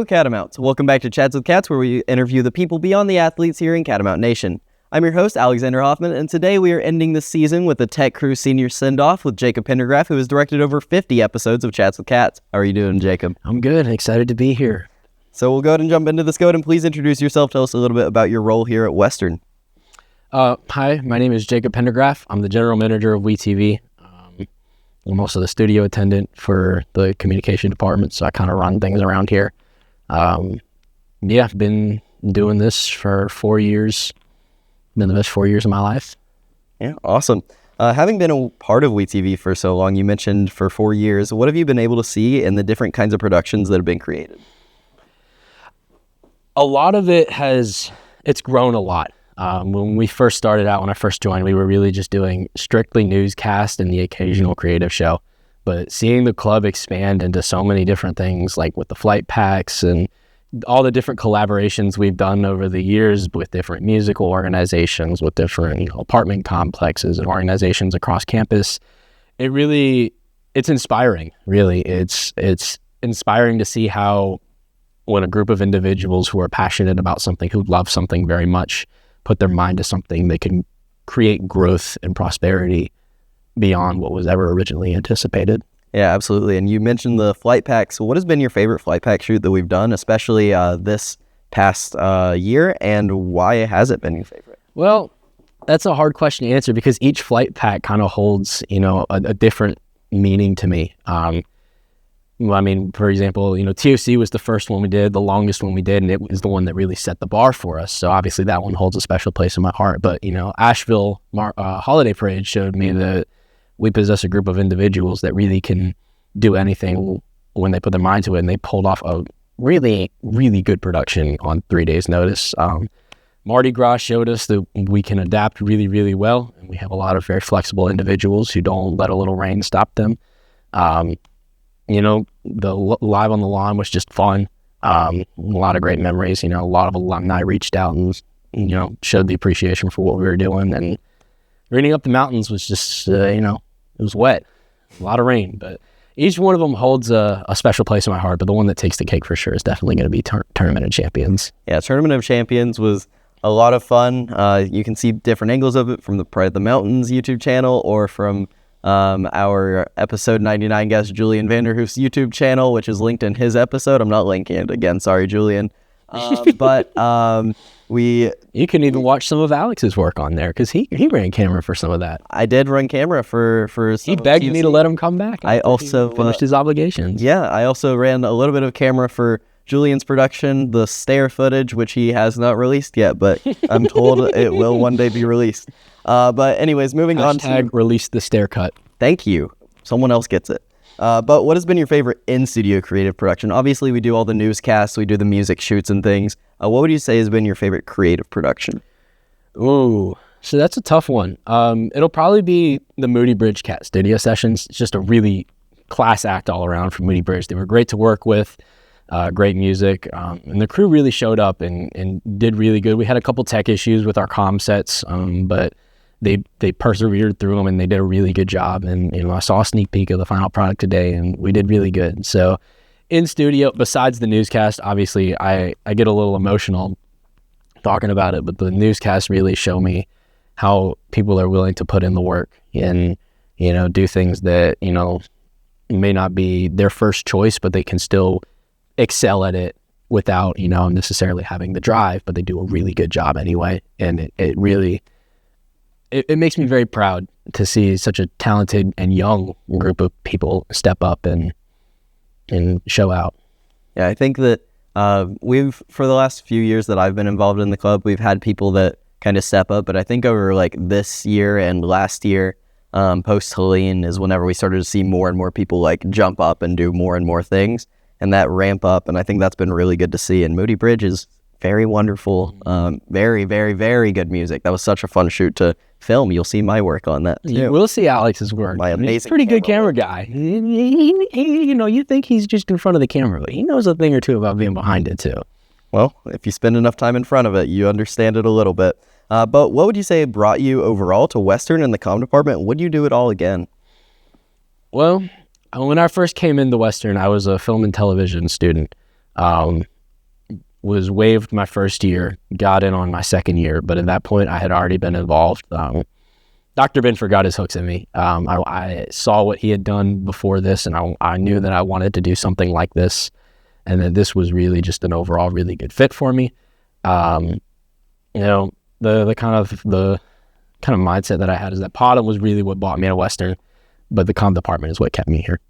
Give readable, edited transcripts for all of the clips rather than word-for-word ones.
Hello, Catamount. Welcome back to Chats with Cats, where we interview the people beyond the athletes here in Catamount Nation. I'm your host, Alexander Hoffman, and today we are ending the season with the Tech Crew Senior Sendoff with Jacob Pendergraph, who has directed over 50 episodes of Chats with Cats. How are you doing, Jacob? I'm good. Excited to be here. So we'll go ahead and jump into this. Go ahead and please introduce yourself. Tell us a little bit about your role here at Western. Hi, my name is Jacob Pendergraph. I'm the general manager of WeTV. I'm also the studio attendant for the communication department, so I kind of run things around here. I've been doing this for 4 years. Been the best 4 years of my life. Yeah, awesome. Having been a part of WeTV for so long, you mentioned for 4 years, what have you been able to see in the different kinds of productions that have been created? A lot of it's grown a lot. When we first started out, when I first joined, we were really just doing strictly newscast and the occasional creative show. But seeing the club expand into so many different things, like with the flight packs and all the different collaborations we've done over the years with different musical organizations, with different apartment complexes and organizations across campus, it's inspiring, really. It's inspiring to see how when a group of individuals who are passionate about something, who love something very much, put their mind to something, they can create growth and prosperity beyond what was ever originally anticipated. Yeah, absolutely. And you mentioned the flight pack. So what has been your favorite flight pack shoot that we've done, especially this past year, and why has it been your favorite? Well, that's a hard question to answer because each flight pack kind of holds, a different meaning to me. For example, TOC was the first one we did, the longest one we did, and it was the one that really set the bar for us. So obviously that one holds a special place in my heart. But, Asheville Holiday Parade showed me that we possess a group of individuals that really can do anything when they put their mind to it. And they pulled off a really, really good production on 3 days' notice. Mardi Gras showed us that we can adapt really, really well. And we have a lot of very flexible individuals who don't let a little rain stop them. The Live on the Lawn was just fun. A lot of great memories. A lot of alumni reached out and, showed the appreciation for what we were doing. And Reading Up the Mountains was just, it was wet. A lot of rain. But each one of them holds a special place in my heart. But the one that takes the cake for sure is definitely going to be Tournament of Champions. Yeah, Tournament of Champions was a lot of fun. You can see different angles of it from the Pride of the Mountains YouTube channel or from our episode 99 guest Julian Vanderhoof's YouTube channel, which is linked in his episode. I'm not linking it again, sorry Julian. You can even watch some of Alex's work on there because he ran camera for some of that. I did run camera for some. He begged me to let him come back. I also finished his obligations. Yeah, I also ran a little bit of camera for Julian's production, the stair footage, which he has not released yet, but I'm told it will one day be released. But anyways, moving on to... release the stair cut. Thank you. Someone else gets it. But what has been your favorite in-studio creative production? Obviously, we do all the newscasts, we do the music shoots and things. What would you say has been your favorite creative production? Ooh, so that's a tough one. It'll probably be the Moody Bridge Cat studio sessions. It's just a really class act all around from Moody Bridge. They were great to work with. Great music, and the crew really showed up and did really good. We had a couple tech issues with our comm sets, but they persevered through them and they did a really good job. And I saw a sneak peek of the final product today, and we did really good. So in studio, besides the newscast, obviously I get a little emotional talking about it, but the newscast really show me how people are willing to put in the work and do things that may not be their first choice, but they can still excel at it without necessarily having the drive, but they do a really good job anyway. And it really makes me very proud to see such a talented and young group of people step up and show out. Yeah, I think that for the last few years that I've been involved in the club, we've had people that kind of step up, but I think over like this year and last year, post Helene is whenever we started to see more and more people like jump up and do more and more things. And that ramp up, and I think that's been really good to see. And Moody Bridge is very wonderful, very, very, very good music. That was such a fun shoot to film. You'll see my work on that too. We'll see Alex's work. My amazing He's a pretty good camera guy. You think he's just in front of the camera, but he knows a thing or two about being behind it too. Well, if you spend enough time in front of it, you understand it a little bit. But what would you say brought you overall to Western in the comm department? Would you do it all again? Well, when I first came into Western, I was a film and television student. was waived my first year, got in on my second year, but at that point I had already been involved. Dr. Benford got his hooks in me. I saw what he had done before this, and I knew that I wanted to do something like this, and that this was really just an overall really good fit for me. The kind of mindset that I had is that Potom was really what brought me to Western, but the comm department is what kept me here.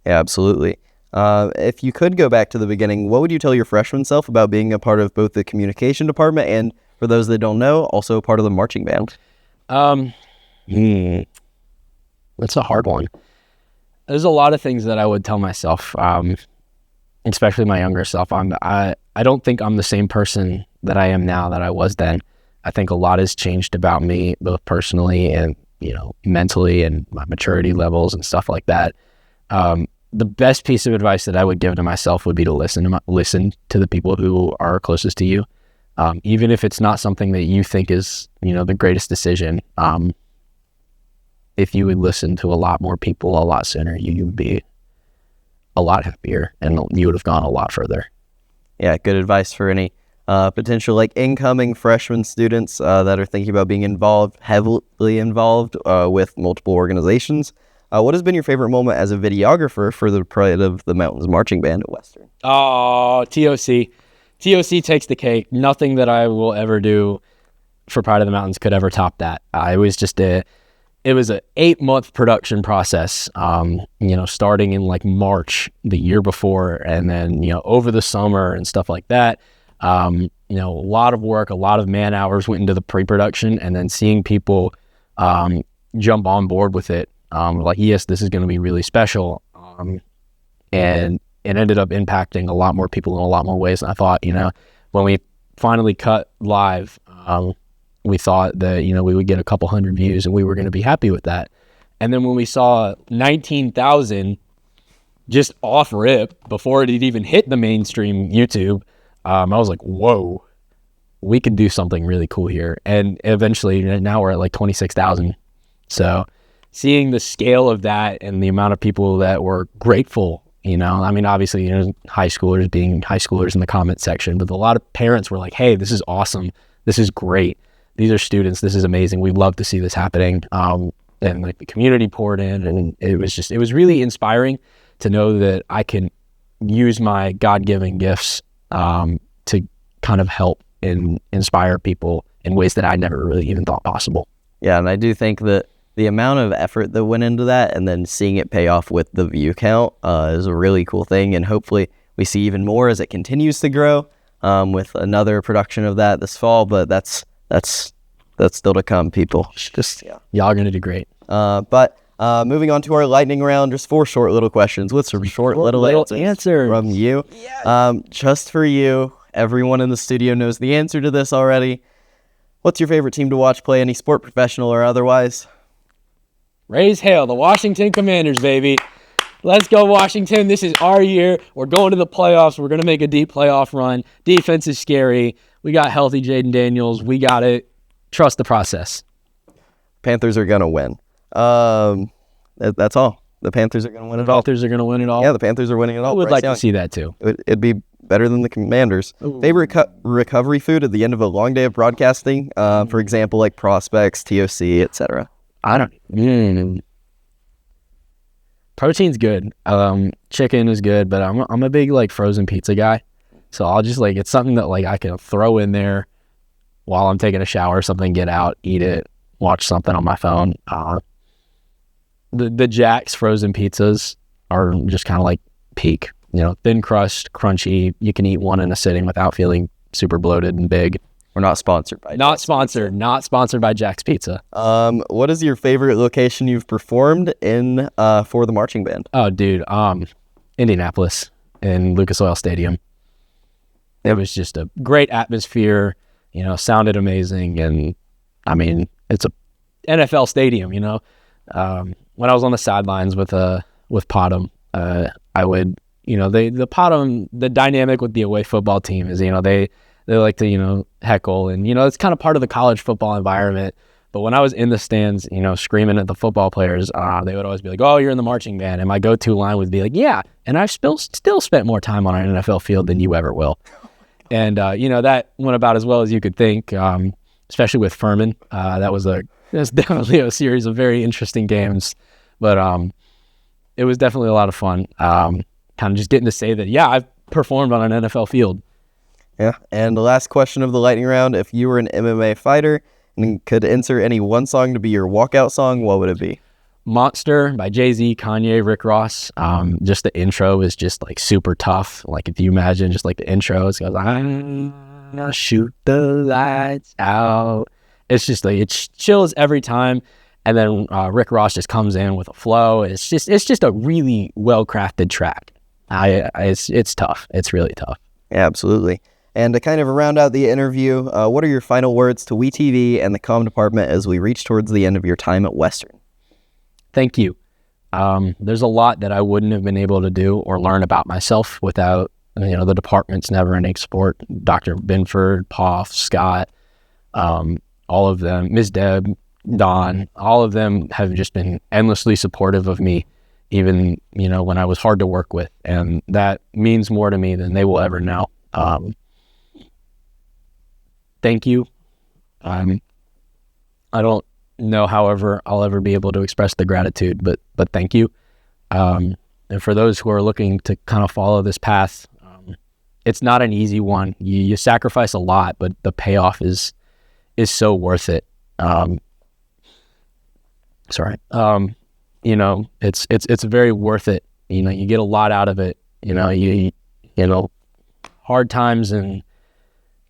Yeah, absolutely. If you could go back to the beginning, what would you tell your freshman self about being a part of both the communication department and, for those that don't know, also a part of the marching band? That's a hard one. There's a lot of things that I would tell myself, especially my younger self. I don't think I'm the same person that I am now that I was then. I think a lot has changed about me, both personally and, mentally, and my maturity levels and stuff like that. The best piece of advice that I would give to myself would be to listen to the people who are closest to you. Even if it's not something that you think is, the greatest decision, if you would listen to a lot more people a lot sooner, you would be a lot happier and you would have gone a lot further. Yeah, good advice for any potential incoming freshman students that are thinking about being heavily involved with multiple organizations. What has been your favorite moment as a videographer for the Pride of the Mountains marching band at Western? Oh, TOC. TOC takes the cake. Nothing that I will ever do for Pride of the Mountains could ever top that. It was an 8-month production process, starting in March the year before, and then, over the summer and stuff like that. A lot of work, a lot of man hours went into the pre-production, and then seeing people jump on board with it. Yes, this is going to be really special. And it ended up impacting a lot more people in a lot more ways than I thought. When we finally cut live, we thought that, we would get a couple hundred views and we were going to be happy with that. And then when we saw 19,000 just off rip before it had even hit the mainstream YouTube, I was like, whoa, we could do something really cool here. And eventually now we're at 26,000. So seeing the scale of that and the amount of people that were grateful, obviously, high schoolers being high schoolers in the comment section, but a lot of parents were like, hey, this is awesome. This is great. These are students. This is amazing. We'd love to see this happening. And the community poured in, and it was really inspiring to know that I can use my God-given gifts to kind of help and inspire people in ways that I never really even thought possible. Yeah, and I do think that the amount of effort that went into that and then seeing it pay off with the view count is a really cool thing. And hopefully we see even more as it continues to grow with another production of that this fall. But that's still to come, people. Y'all are going to do great. But moving on to our lightning round, just 4 short little questions with some short little answers from you. Yes. Just for you, everyone in the studio knows the answer to this already. What's your favorite team to watch play, any sport, professional or otherwise? Raise hail, the Washington Commanders, baby. Let's go, Washington. This is our year. We're going to the playoffs. We're going to make a deep playoff run. Defense is scary. We got healthy Jaden Daniels. We got it. Trust the process. Panthers are going to win. That's all. The Panthers are going to win it all. Panthers are going to win it all? Yeah, the Panthers are winning it all. I would like to see that, too. It'd be better than the Commanders. Ooh. Favorite recovery food at the end of a long day of broadcasting? For example, prospects, TOC, etc. I don't. Protein's good. Chicken is good, but I'm a big frozen pizza guy. So I'll just it's something that I can throw in there while I'm taking a shower or something, get out, eat it, watch something on my phone. The Jack's frozen pizzas are just kind of peak. Thin crust, crunchy. You can eat one in a sitting without feeling super bloated and big. We're not sponsored by Not sponsored by Jack's Pizza. What is your favorite location you've performed in for the marching band? Oh, dude, Indianapolis in Lucas Oil Stadium. It was just a great atmosphere, sounded amazing, and it's a NFL stadium, When I was on the sidelines with Potom, I would, the dynamic with the away football team is, they like to, heckle, and, it's kind of part of the college football environment. But when I was in the stands, screaming at the football players, they would always be like, oh, you're in the marching band. And my go-to line would be like, yeah, and I've still spent more time on an NFL field than you ever will. And, that went about as well as you could think, especially with Furman. That's definitely a series of very interesting games. But it was definitely a lot of fun. Kind of just getting to say that, yeah, I've performed on an NFL field. Yeah. And the last question of the lightning round, if you were an MMA fighter and could insert any one song to be your walkout song, what would it be? Monster by Jay-Z, Kanye, Rick Ross. Just the intro is just like super tough. Like if you imagine just like the intro, it goes, I'm gonna shoot the lights out. It's just like, it chills every time. And then Rick Ross just comes in with a flow. It's just a really well-crafted track. It's tough. It's really tough. Yeah, absolutely. And to kind of round out the interview, what are your final words to WeTV and the comm department as we reach towards the end of your time at Western? Thank you. There's a lot that I wouldn't have been able to do or learn about myself without, the department's never-ending support. Dr. Binford, Poff, Scott, all of them, Ms. Deb, Don, all of them have just been endlessly supportive of me, even, when I was hard to work with. And that means more to me than they will ever know. Thank you. I don't know, however, I'll ever be able to express the gratitude, but thank you. And for those who are looking to kind of follow this path, it's not an easy one. You sacrifice a lot, but the payoff is so worth it. It's very worth it. You get a lot out of it. Hard times and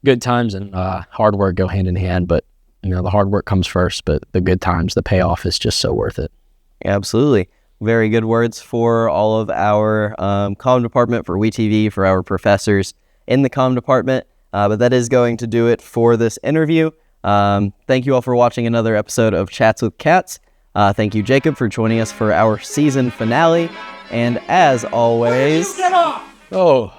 good times and hard work go hand in hand, but the hard work comes first, but the good times, the payoff is just so worth it. Absolutely. Very good words for all of our comm department, for WeTV, for our professors in the comm department. But that is going to do it for this interview. Thank you all for watching another episode of Chats with Cats. Thank you, Jacob, for joining us for our season finale. And as always... When did you get off? Oh.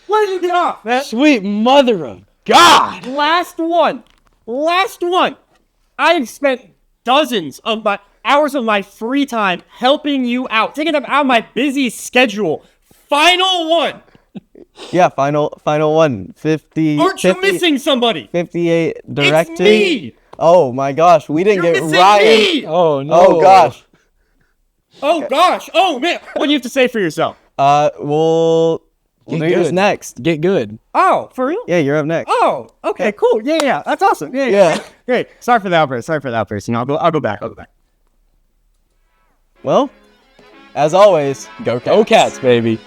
When did you get off, man? Sweet mother of God! Last one. I have spent dozens of my hours of my free time helping you out, taking them out of my busy schedule. Final one. Yeah, final one. 50. Aren't you missing somebody? 58 directing. It's me. Oh my gosh, we didn't You're get missing Ryan. me. Oh no. Oh gosh. Oh gosh. Oh man. What do you have to say for yourself? We'll do yours next. Get good. Oh, for real? Yeah, you're up next. Oh, okay, cool. Yeah. That's awesome. Yeah. Great. Sorry for the outburst. I'll go back. Well, as always, go Cats. Go Cats, baby.